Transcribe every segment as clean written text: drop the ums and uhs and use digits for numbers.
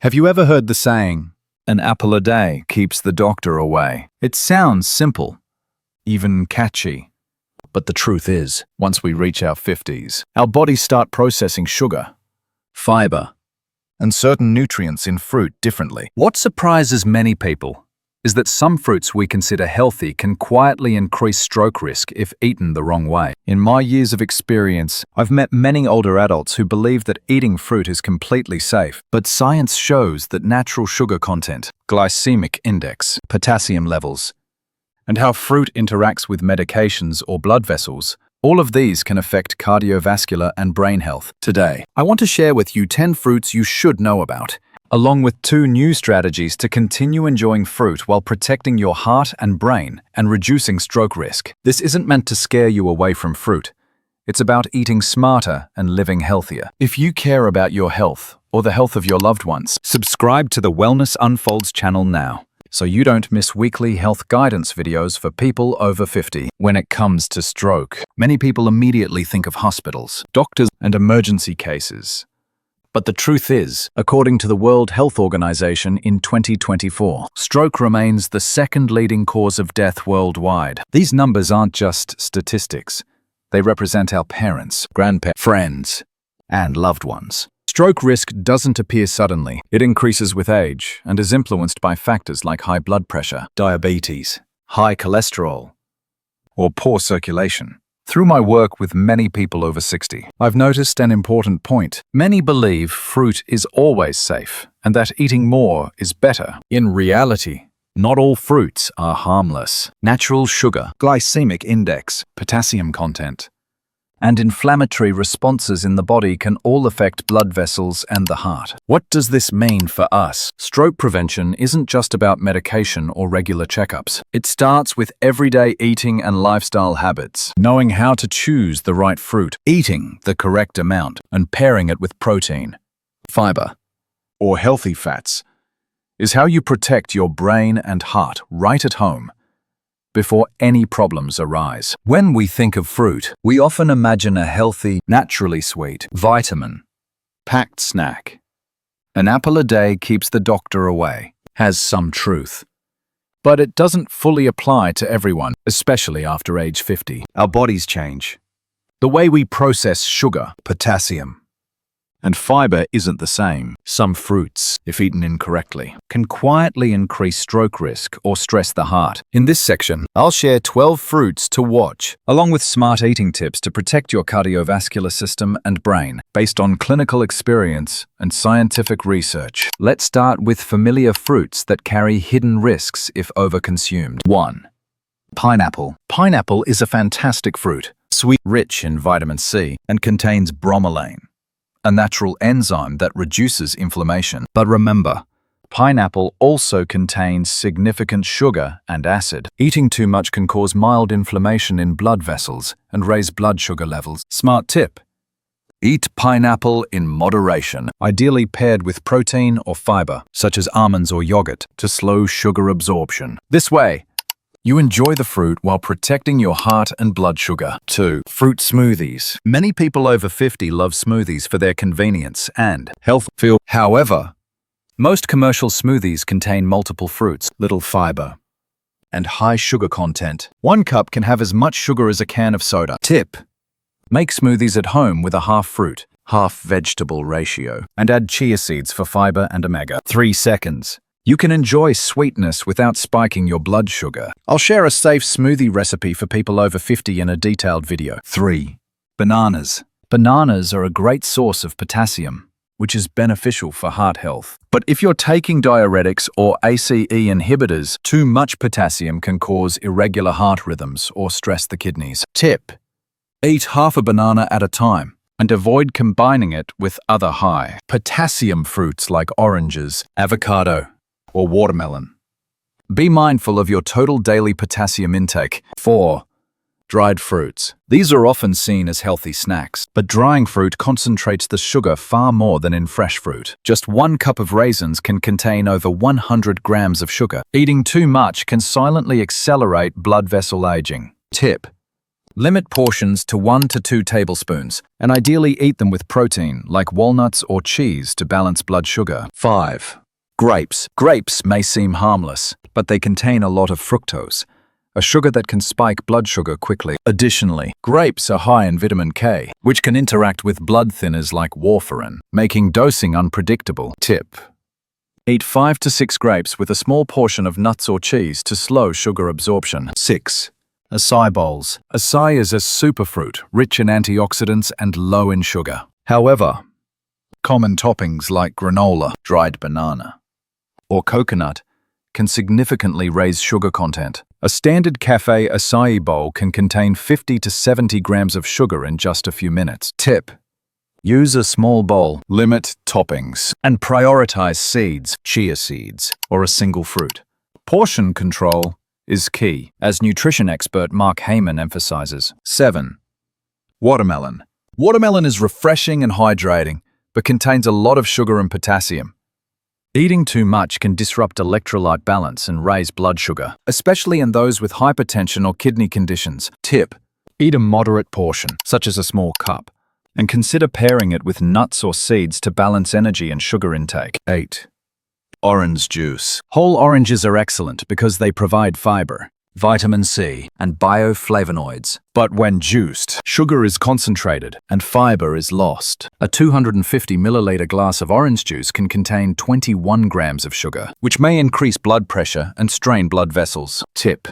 Have you ever heard the saying, "An apple a day keeps the doctor away"? It sounds simple, even catchy. But the truth is, once we reach our 50s, our bodies start processing sugar, fiber, and certain nutrients in fruit differently. What surprises many people is that some fruits we consider healthy can quietly increase stroke risk if eaten the wrong way. In my years of experience, I've met many older adults who believe that eating fruit is completely safe. But science shows that natural sugar content, glycemic index, potassium levels, and how fruit interacts with medications or blood vessels, all of these can affect cardiovascular and brain health. Today, I want to share with you 10 fruits you should know about, along with 2 new strategies to continue enjoying fruit while protecting your heart and brain and reducing stroke risk. This isn't meant to scare you away from fruit. It's about eating smarter and living healthier. If you care about your health or the health of your loved ones, subscribe to the Wellness Unfolds channel now, so you don't miss weekly health guidance videos for people over 50. When it comes to stroke, many people immediately think of hospitals, doctors, and emergency cases. But the truth is, according to the World Health Organization in 2024, stroke remains the second leading cause of death worldwide. These numbers aren't just statistics. They represent our parents, grandparents, friends, and loved ones. Stroke risk doesn't appear suddenly. It increases with age and is influenced by factors like high blood pressure, diabetes, high cholesterol, or poor circulation. Through my work with many people over 60, I've noticed an important point. Many believe fruit is always safe and that eating more is better. In reality, not all fruits are harmless. Natural sugar, glycemic index, potassium content, and inflammatory responses in the body can all affect blood vessels and the heart. What does this mean for us? Stroke prevention isn't just about medication or regular checkups. It starts with everyday eating and lifestyle habits. Knowing how to choose the right fruit, eating the correct amount, and pairing it with protein, fiber, or healthy fats is how you protect your brain and heart right at home before any problems arise. When we think of fruit, we often imagine a healthy, naturally sweet, vitamin-packed snack. An apple a day keeps the doctor away has some truth. But it doesn't fully apply to everyone, especially after age 50. Our bodies change. The way we process sugar, potassium, and fiber isn't the same. Some fruits, if eaten incorrectly, can quietly increase stroke risk or stress the heart. In this section, I'll share 12 fruits to watch, along with smart eating tips to protect your cardiovascular system and brain, based on clinical experience and scientific research. Let's start with familiar fruits that carry hidden risks if overconsumed. 1. Pineapple. Pineapple is a fantastic fruit, sweet, rich in vitamin C, and contains bromelain, a natural enzyme that reduces inflammation. But remember, pineapple also contains significant sugar and acid. Eating too much can cause mild inflammation in blood vessels and raise blood sugar levels. Smart tip: eat pineapple in moderation, ideally paired with protein or fiber, such as almonds or yogurt, to slow sugar absorption. This way, you enjoy the fruit while protecting your heart and blood sugar. 2. Fruit smoothies. Many people over 50 love smoothies for their convenience and health feel. However, most commercial smoothies contain multiple fruits, little fiber, and high sugar content. 1 cup can have as much sugar as a can of soda. Tip: make smoothies at home with a half fruit, half vegetable ratio, and add chia seeds for fiber and omega. 3 seconds. You can enjoy sweetness without spiking your blood sugar. I'll share a safe smoothie recipe for people over 50 in a detailed video. 3. Bananas. Bananas are a great source of potassium, which is beneficial for heart health. But if you're taking diuretics or ACE inhibitors, too much potassium can cause irregular heart rhythms or stress the kidneys. Tip: eat half a banana at a time and avoid combining it with other high potassium fruits like oranges, avocado, or watermelon. Be mindful of your total daily potassium intake. 4. Dried fruits. These are often seen as healthy snacks, but drying fruit concentrates the sugar far more than in fresh fruit. Just 1 cup of raisins can contain over 100 grams of sugar. Eating too much can silently accelerate blood vessel aging. Tip: Limit portions to 1 to 2 tablespoons, and ideally eat them with protein, like walnuts or cheese, to balance blood sugar. 5. Grapes. Grapes may seem harmless, but they contain a lot of fructose, a sugar that can spike blood sugar quickly. Additionally, grapes are high in vitamin K, which can interact with blood thinners like warfarin, making dosing unpredictable. Tip: eat 5 to 6 grapes with a small portion of nuts or cheese to slow sugar absorption. 6. Acai bowls. Acai is a superfruit, rich in antioxidants and low in sugar. However, common toppings like granola, dried banana, or coconut can significantly raise sugar content. A standard cafe acai bowl can contain 50 to 70 grams of sugar in just a few minutes. Tip: use a small bowl, limit toppings, and prioritize seeds, chia seeds, or a single fruit. Portion control is key, as nutrition expert Mark Heyman emphasizes. 7. Watermelon. Watermelon is refreshing and hydrating, but contains a lot of sugar and potassium. Eating too much can disrupt electrolyte balance and raise blood sugar, especially in those with hypertension or kidney conditions. Tip: eat a moderate portion, such as a small cup, and consider pairing it with nuts or seeds to balance energy and sugar intake. 8. Orange juice. Whole oranges are excellent because they provide fiber, vitamin C, and bioflavonoids. But when juiced, sugar is concentrated and fiber is lost. A 250 milliliter glass of orange juice can contain 21 grams of sugar, which may increase blood pressure and strain blood vessels. Tip: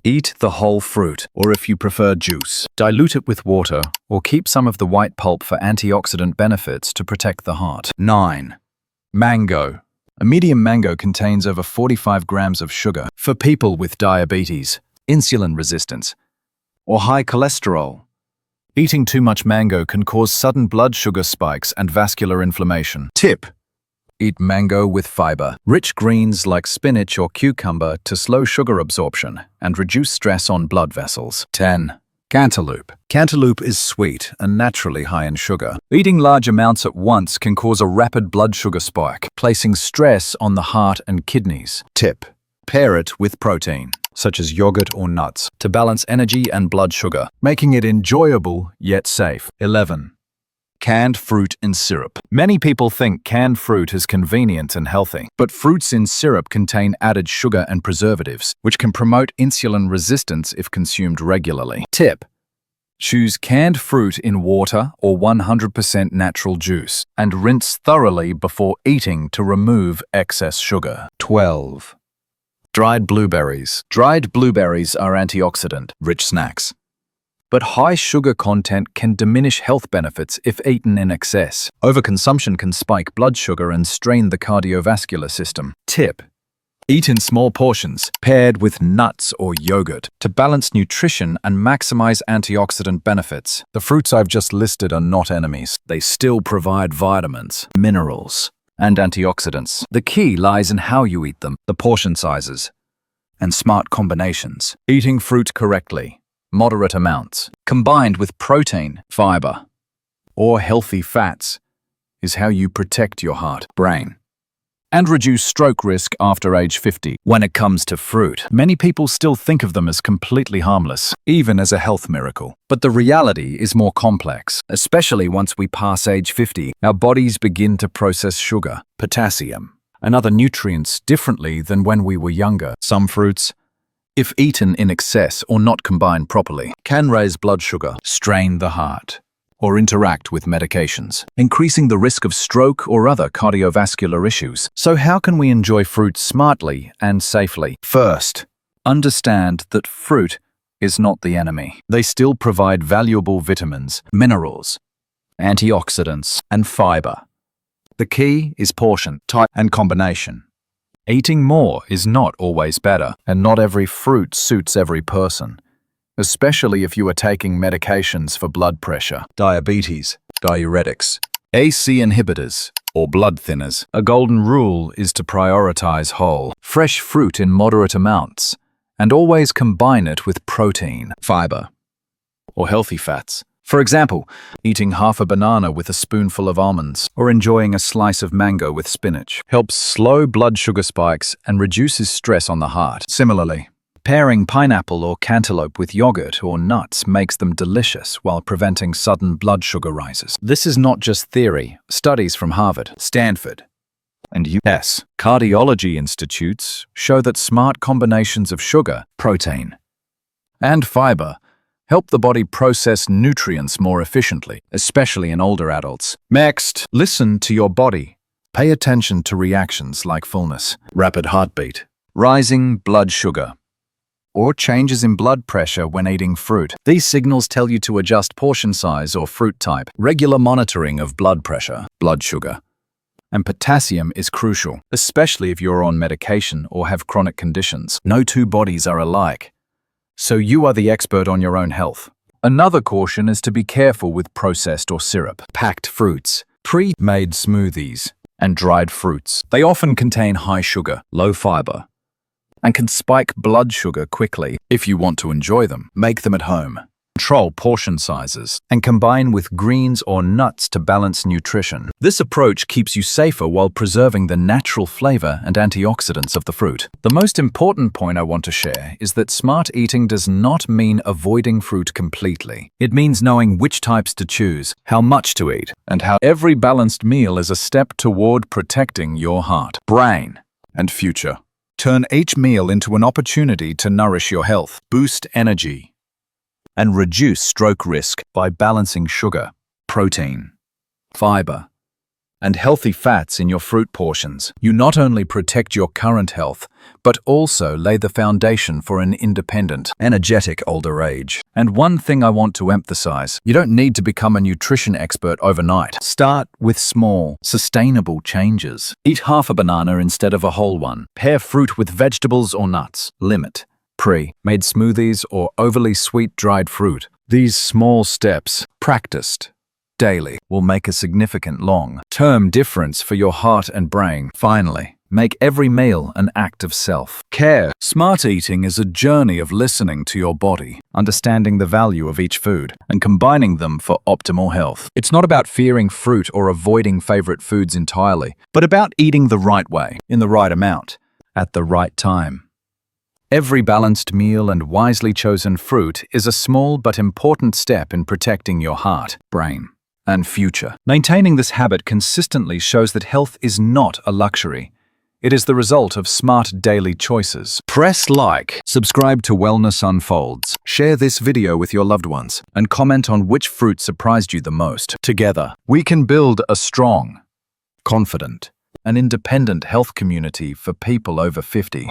eat the whole fruit, or if you prefer juice, dilute it with water or keep some of the white pulp for antioxidant benefits to protect the heart. 9. Mango. A medium mango contains over 45 grams of sugar. For people with diabetes, insulin resistance, or high cholesterol, eating too much mango can cause sudden blood sugar spikes and vascular inflammation. Tip: eat mango with fiber, rich greens like spinach or cucumber to slow sugar absorption and reduce stress on blood vessels. 10. Cantaloupe. Cantaloupe is sweet and naturally high in sugar. Eating large amounts at once can cause a rapid blood sugar spike, placing stress on the heart and kidneys. Tip: pair it with protein, such as yogurt or nuts, to balance energy and blood sugar, making it enjoyable yet safe. 11. Canned fruit in syrup. Many people think canned fruit is convenient and healthy, but fruits in syrup contain added sugar and preservatives, which can promote insulin resistance if consumed regularly. Tip: choose canned fruit in water or 100% natural juice, and rinse thoroughly before eating to remove excess sugar. 12. Dried blueberries. Dried blueberries are antioxidant-rich snacks, but high sugar content can diminish health benefits if eaten in excess. Overconsumption can spike blood sugar and strain the cardiovascular system. Tip: eat in small portions, paired with nuts or yogurt, to balance nutrition and maximize antioxidant benefits. The fruits I've just listed are not enemies. They still provide vitamins, minerals, and antioxidants. The key lies in how you eat them, the portion sizes, and smart combinations. Eating fruit correctly, moderate amounts, combined with protein, fiber, or healthy fats, is how you protect your heart, brain, and reduce stroke risk after age 50. When it comes to fruit, many people still think of them as completely harmless, even as a health miracle. But the reality is more complex, especially once we pass age 50. Our bodies begin to process sugar, potassium, and other nutrients differently than when we were younger. Some fruits, if eaten in excess or not combined properly, can raise blood sugar, strain the heart, or interact with medications, increasing the risk of stroke or other cardiovascular issues. So how can we enjoy fruit smartly and safely? First, understand that fruit is not the enemy. They still provide valuable vitamins, minerals, antioxidants, and fiber. The key is portion, type, and combination. Eating more is not always better, and not every fruit suits every person, especially if you are taking medications for blood pressure, diabetes, diuretics, AC inhibitors, or blood thinners. A golden rule is to prioritize whole, fresh fruit in moderate amounts, and always combine it with protein, fiber, or healthy fats. For example, eating half a banana with a spoonful of almonds, or enjoying a slice of mango with spinach, helps slow blood sugar spikes and reduces stress on the heart. Similarly, Pairing pineapple or cantaloupe with yogurt or nuts makes them delicious while preventing sudden blood sugar rises. This is not just theory. Studies from Harvard, Stanford, and U.S. cardiology institutes show that smart combinations of sugar, protein, and fiber help the body process nutrients more efficiently, especially in older adults. Next, listen to your body. Pay attention to reactions like fullness, rapid heartbeat, rising blood sugar, or changes in blood pressure when eating fruit. These signals tell you to adjust portion size or fruit type. Regular monitoring of blood pressure, blood sugar, and potassium is crucial, especially if you're on medication or have chronic conditions. No two bodies are alike, so you are the expert on your own health. Another caution is to be careful with processed or syrup-packed fruits, pre-made smoothies, and dried fruits. They often contain high sugar, low fiber, and can spike blood sugar quickly. If you want to enjoy them, make them at home. Control portion sizes and combine with greens or nuts to balance nutrition. This approach keeps you safer while preserving the natural flavor and antioxidants of the fruit. The most important point I want to share is that smart eating does not mean avoiding fruit completely. It means knowing which types to choose, how much to eat, and how every balanced meal is a step toward protecting your heart, brain, and future. Turn each meal into an opportunity to nourish your health, boost energy, and reduce stroke risk by balancing sugar, protein, fiber, and healthy fats in your fruit portions. You not only protect your current health, but also lay the foundation for an independent, energetic older age. And one thing I want to emphasize, you don't need to become a nutrition expert overnight. Start with small, sustainable changes. Eat half a banana instead of a whole one. Pair fruit with vegetables or nuts. Limit pre-made smoothies or overly sweet dried fruit. These small steps, practiced daily, will make a significant long-term difference for your heart and brain. Finally, make every meal an act of self-care. Smart eating is a journey of listening to your body, understanding the value of each food, and combining them for optimal health. It's not about fearing fruit or avoiding favorite foods entirely, but about eating the right way, in the right amount, at the right time. Every balanced meal and wisely chosen fruit is a small but important step in protecting your heart, brain, and future. Maintaining this habit consistently shows that health is not a luxury. It is the result of smart daily choices. Press like, subscribe to Wellness Unfolds, share this video with your loved ones, and comment on which fruit surprised you the most. Together, we can build a strong, confident, and independent health community for people over 50.